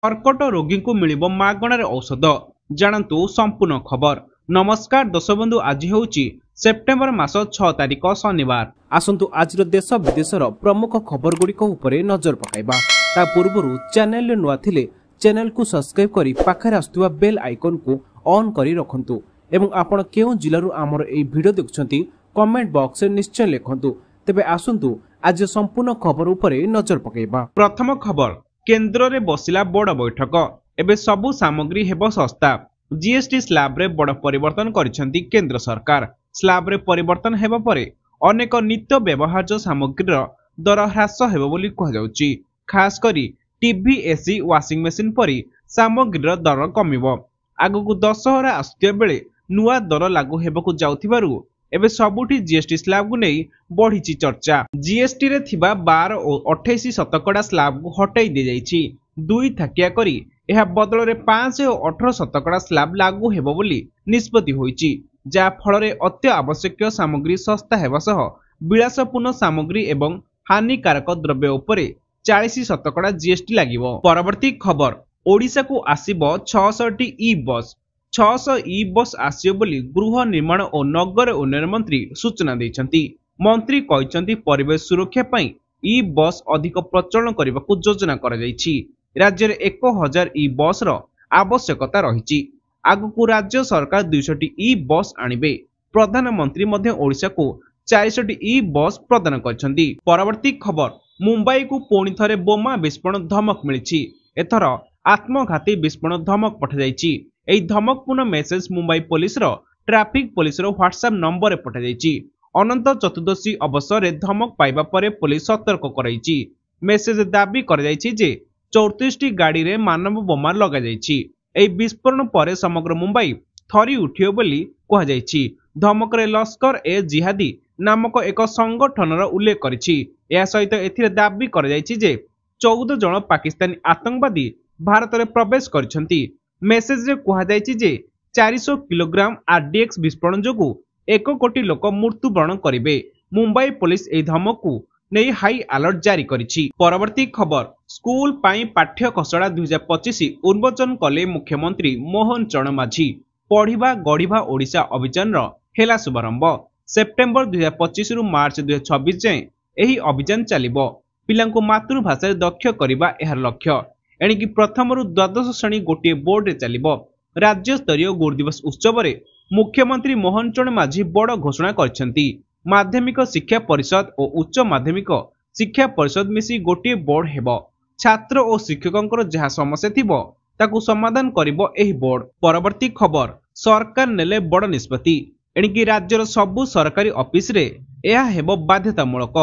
कर्कट रोगी को मिलिबो मागणार औषध जानतु संपूर्ण खबर। नमस्कार दर्शक बंधु, आज होउची सेप्टेम्बर मास 6 तारिख शनिवार। आसंतु आज देश विदेशर प्रमुख खबर गुड़िक उपरे नजर पकाइबा। ता पूर्वरु चैनल नुआ थिले चैनल को सब्सक्राइब करी पाखरे आस्तुवा बेल आइकन को ऑन करी रखंतु एवं आपण केउ जिल्लारु आमर एई वीडियो देखुछंती कमेंट बॉक्स रे निश्चय लिखंतु। तेबे आसंतु आज संपूर्ण खबर उपरे नजर पकाइबा। प्रथम खबर, केंद्र रे बसिला बड़ बैठक, एबे सबु सामग्री हेबो सस्ता। जीएसटी स्लैब रे बड़ परिवर्तन करिसेंती केंद्र सरकार। स्लैब रे परिवर्तन हेबा परे अनेक नित्य व्यवहार्य सामग्रीर दर ह्रास हेबो बोली कहा जाउची। खास करी टीवी, एसी, वाशिंग मशीन परी सामग्रीर दर कमिबो। आगु दशहरा आसुतिया बेले नुआ दर लागू हेबकु जाउथिबारु एबे सबुठी जीएसटी स्लैब को नहीं बढ़ी चर्चा। जीएसटी रे थिबा 12 और 28 शतकड़ा स्लैब को हटाई दे जाइछि। दुई थाकिया करी एहा बदल रे 5 और 18 शतकड़ा स्लैब लागू हेबो बोली निष्पत्ति होइछि, जा फल रे अत्य आवश्यक सामग्री सस्ता हेबा सह विलासपूर्ण सामग्री एवं हानिकारक द्रव्य उपरे 40 शतकड़ा जीएसटी लागिबो। परवर्ती खबर, ओडिशा को आसीबो 600 ई बस। 600 ई बस आसियो बोली गृह निर्माण और नगर उन्नयन मंत्री सूचना दैछंती। मंत्री कहिसंती परिवेश सुरक्षा पई ई बस अधिक प्रचलन करबाकू योजना करा जायछि। राज्य रे 1000 ई बस रो आवश्यकता रहिछि। आगु राज्य सरकार 200 ई बस आनिबे। प्रधानमंत्री मध्य ओडिशा को 400 ई बस प्रदान करछंती। परवर्ती खबर, मुंबई को पुणी थरे बोमा विस्फोरण धमक मिलिछि। एथर आत्मघाती विस्फोरण धमक पठा जायछि। एई धमकपूर्ण मेसेज मुंबई पुलिस रो ट्रैफिक पुलिस रो व्हाट्सएप नंबर रे पठा जायछि। अनंत चतुर्दशी अवसर रे धमक पाइबा परे पुलिस सतर्क कराइछि। मेसेज दाबी कर जायछि जे 34 गाड़ी रे मानव बोमा लगा जायछि। एई विस्फोरण परे समग्र मुंबई थरी उठियो बोली कहा जायछि। धमक रे लश्कर ए जिहादी नामक एक संगठन रो उल्लेख करिछि। या सहित एथिरे दाबी कर जायछि जे 14 जण पाकिस्तानी आतंकवादी भारत रे प्रवेश करछंती। मेसेज रे कहा जायछि जे 400 किलोग्राम आरडीएक्स विस्फोरण जोगु 1 कोटी लोक मृत्युवरण करिवे। मुंबई पुलिस एई धमकु नै हाई अलर्ट जारी करिछि। परवर्ती खबर, स्कूल पाई पाठ्य खसड़ा 2025 उन्मोचन कले मुख्यमंत्री मोहन चरण माझी। पढ़िबा गढ़िबा ओडिशा अभियान रो हेला शुभारंभ। सेप्टेम्बर 2025 रु मार्च 2026 जाए एही अभियान चलिबो। पिलांको मातृभाषा रे दक्ष करिबा एहार लक्ष्य। एणिकी प्रथम रु द्वादश श्रेणी गोटे बोर्ड रे चलिबो। राज्य स्तरीय गुरु दिवस उत्सव रे मुख्यमंत्री मोहन चरण माझी बड़ घोषणा करछंती। माध्यमिक शिक्षा परिषद और उच्च माध्यमिक शिक्षा परिषद मिसी गोटे बोर्ड हेबो। छात्र और शिक्षकंकर जहा समस्या थिबो ताकू समाधान करिबो एही बोर्ड। परवर्ती खबर, सरकार नेले बड़ निष्पत्ति। एणिकी राज्यर सबु सरकारी ऑफिस रे एहा हेबो बाध्यतामूलक।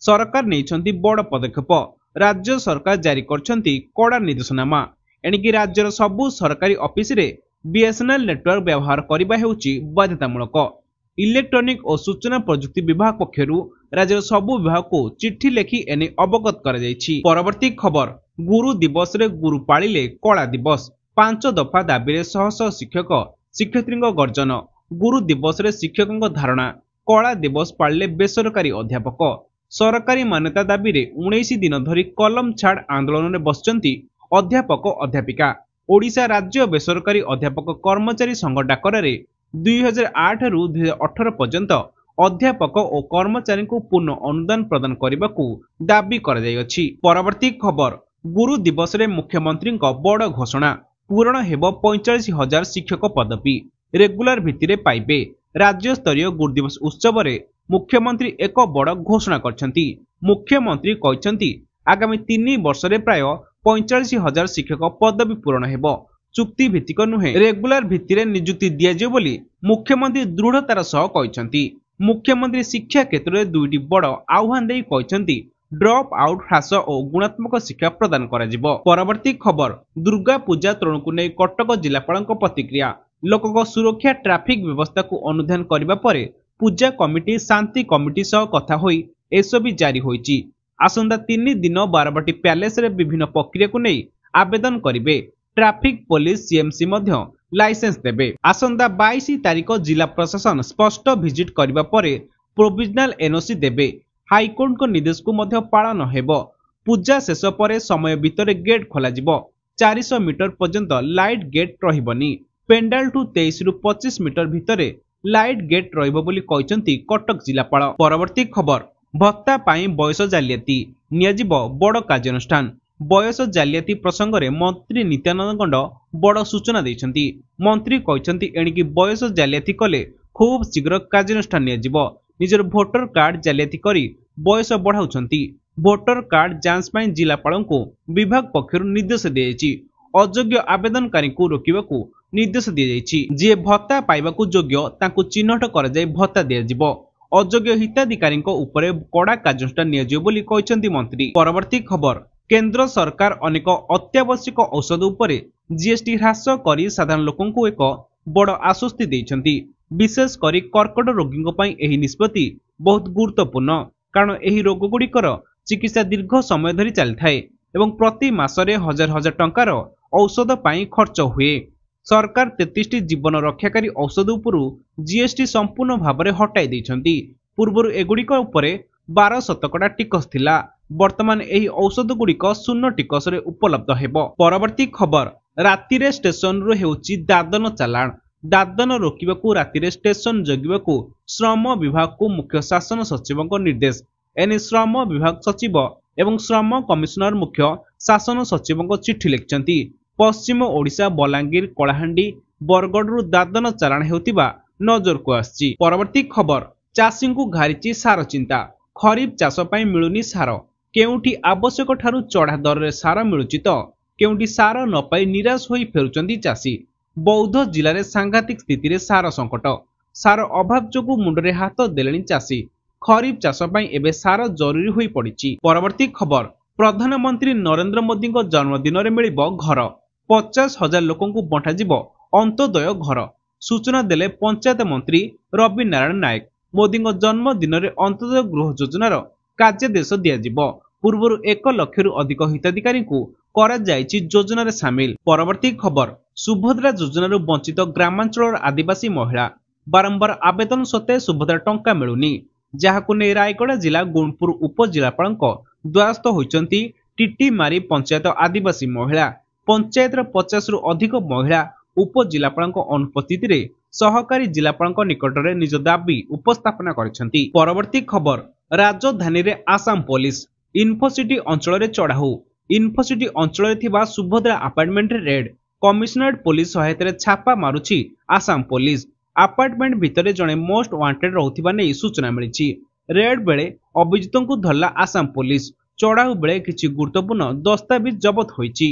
सरकार नेइछंती बड़ पदक्षेप। राज्य सरकार जारी करछंती कड़ा निर्देशनामा। एणिकी राज्यर सबु सरकारी ऑफिस रे बीएसएनएल नेटवर्क व्यवहार करिबा हेउची बाध्यतामूलक। इलेक्ट्रॉनिक और सूचना प्रजुक्ति विभाग पक्षरु राज्यर सबु विभाग को चिट्ठी लेखि एने अवगत करा जायछि। परवर्ती खबर, गुरु दिवस रे गुरु पाळिले कला दिवस। 5 दफा दाबी रे शह शह शिक्षक शिक्षयित्री गर्जन। गुरु दिवस रे शिक्षकଙ୍କ धारणा, कला दिवस पाळिले बेसरकारी अध्यापक। सरकारी मान्यता दाबी रे 19 दिन धरी कलम छाड़ आंदोलन रे बसचंती अध्यापक अध्यापिका। ओडिशा राज्य बेसरकारी अध्यापक कर्मचारी संघ डाकरा रे 2008 रु 2018 पर्यंत अध्यापक और कर्मचारी को पूर्ण अनुदान प्रदान करबाकू दाबी कर जाय अछि। परवर्ती खबर, गुरु दिवस रे मुख्यमंत्री बड़ घोषणा। पूर्ण हेबो 45,000 शिक्षक पदवी रेगुलर भित्तिरे पाइबे। राज्य स्तरीय गुरु दिवस उत्सव रे मुख्यमंत्री एक बड़ घोषणा करछंती। मुख्यमंत्री कहिसंती आगामी 3 वर्ष रे प्राय 45,000 शिक्षक पदवी पूर्ण हेबो। चुक्ति भित्तिक नुहे, रेगुलर भित्तिरे नियुक्ति दिया जे बोली मुख्यमंत्री दृढ़तार सह कहिसंती। मुख्यमंत्री शिक्षा क्षेत्र में दुईटी बड़ आह्वान दे कहिसंती ड्रप आउट ह्रास और गुणात्मक शिक्षा प्रदान करा जिवो। परवर्ती खबर, दुर्गा पूजा तृण को नहीं कटक जिलापाल प्रतिक्रिया। लोक सुरक्षा ट्रैफिक व्यवस्था को अनुधान करबा परे पूजा कमिटी शांति कमिटी सह कथा होई एसबी जारी होईची। आसंता 3 दिन बारबाटी पैलेस रे विभिन्न प्रक्रिया को नहीं आवेदन करिवे। ट्रैफिक पुलिस सीएमसी मध्य लाइसेंस देबे। आसंता 22 तारिख जिला प्रशासन स्पष्ट विजिट करबा परे प्रोविजनल एनओसी देबे। हाईकोर्ट को निर्देश को मध्य पालन हेबो। पूजा शेष परे समय भितर गेट खोला जिवो। 400 मीटर पर्यंत लाइट गेट रहिबनी। पेंडाल ठू 23 रु 25 मीटर भितरे लाइट गेट रहिबो बोली कहिसंती कटक जिलापाल। परवर्ती खबर भत्ता पाई बयस जालियाती नियाजिबो बड़ कार्यानुष्ठान। बयस जालियाती प्रसंग में मंत्री नित्यानंद गंड बड़ सूचना देइछंती। मंत्री कहिसंती एणिकी बयस जालियाती कले खूब शीघ्र कार्यानुष्ठान नियाजिबो। निजर भोटर कार्ड जालियाती करी बयस बढ़ाउछंती। भोटर कार्ड जांच पाई जिलापालଙ୍କୁ विभाग पक्षरु निर्देश दियाଯାଇଛି। अयोग्य आवेदनकारी को रोकिबाकू निर्देश दियाଯାଇଛି। जे भत्ता पाइबाकू योग्य तांकू चिन्हट कराଯାई भत्ता दियाजिबो। अयोग्य हिताधिकारी उपरे कड़ा कार्यानुष्ठान नियाजिबो बोली कहिसंती मंत्री। परवर्ती खबर केंद्र सरकार अनेक अत्यावश्यक औषध उपरे जीएसटी ह्रास करी साधारण लोकंकू एक बड़ आश्वस्ति देइछंती। विशेष करी कर्कट रोगी पई एही निष्पत्ति बहुत गुरुत्वपूर्ण, कारण एही रोग गुड़िकर चिकित्सा दीर्घ समय धरी चली थाए एवं प्रति मासरे हजार हजार टंकार औषध पाई खर्च हुए। सरकार 33 जीवन रक्षाकारी औषध उपरु जीएसटी संपूर्ण भाव हटाई देइछंती। पूर्वरु एगुड़िक उपरे 12% टिकस थिला। वर्तमान एही औषध गुड़िक शून्य टिकस रे उपलब्ध हेबो। परवर्ती खबर रातिरे स्टेशन रु हेउची दादन चालाण। दादन रोकिबाकू रातिरे स्टेशन जगिबाकू श्रम विभाग को मुख्य शासन सचिवଙ୍କ निर्देश। एने श्रम विभाग सचिव एवं श्रम कमिशनर मुख्य शासन सचिवଙ୍କ चिठी लिखिछंती। पश्चिम ओडिशा बलांगीर कलाहांडी बरगड़रू दादन चालाण हेउतिबा नजर को आछि। परवर्ती खबर चाषी को घारिची सार चिंता। खरीफ चाष पई मिलुनी सार। केउठी आवश्यक ठारू चढ़ा दर रे सार मिलुची तो केउठी सार न पाई निराश होई फेरुचंती चाषी। बौद्ध जिले में सांघातिक स्थिति रे सार संकट। सार अभाव जोगु मुंडरे हाथ देलेनी चाषी। खरीफ चाष पई एबे सार जरूरी होई पड़िची। परवर्ती खबर प्रधानमंत्री नरेंद्र मोदी जन्मदिन रे मिलिबो घर। 50,000 लोकंकू बंटाजिबो अंत्योदय घर। सूचना देले पंचायत मंत्री रवि नारायण नायक। मोदी जन्मदिन रे अंत्योदय गृह योजनार कार्यादेश दियाजिबो। पूर्व 1 लाख रु अधिक हिताधिकारी को करा जायछि योजनार सामिल। परवर्ती खबर सुभद्रा योजनार वंचित ग्रामांचल आदिवासी महिला बारंबार आवेदन सत्वे सुभद्रा टंका मिलुनी, जहाकु नै रायगड़ा जिला गुणपुर उपजिलापालଙ୍କ द्वारस्थ होइचंती टीटीमारी पंचायत आदिवासी महिला। पंचायत 50 रु अधिक महिला उपजिलापालଙ୍କ अनुपस्थित रे सहकारी जिलापालଙ୍କ निकटरे निज दाबी उपस्थापना करिसंती। परवर्ती खबर राजधानी रे आसाम पुलिस इन्फोसिटी अंचल रे चढ़ाऊ। इन्फोसिटी अंचल रे थिबा सुभद्रा अपार्टमेंट रे रेड। कमिशनरेट पुलिस सहायता छापा मारुछि आसाम पुलिस। अपार्टमेंट भितरे जणे मोस्ट वांटेड रहुथिबा नै सूचना मिलिछि। रेड बेले अभियुक्तଙ୍କୁ धरला आसाम पुलिस। चढ़ाऊ बेले किछि गुरुत्वपूर्ण दस्तावेज जबत होइछि।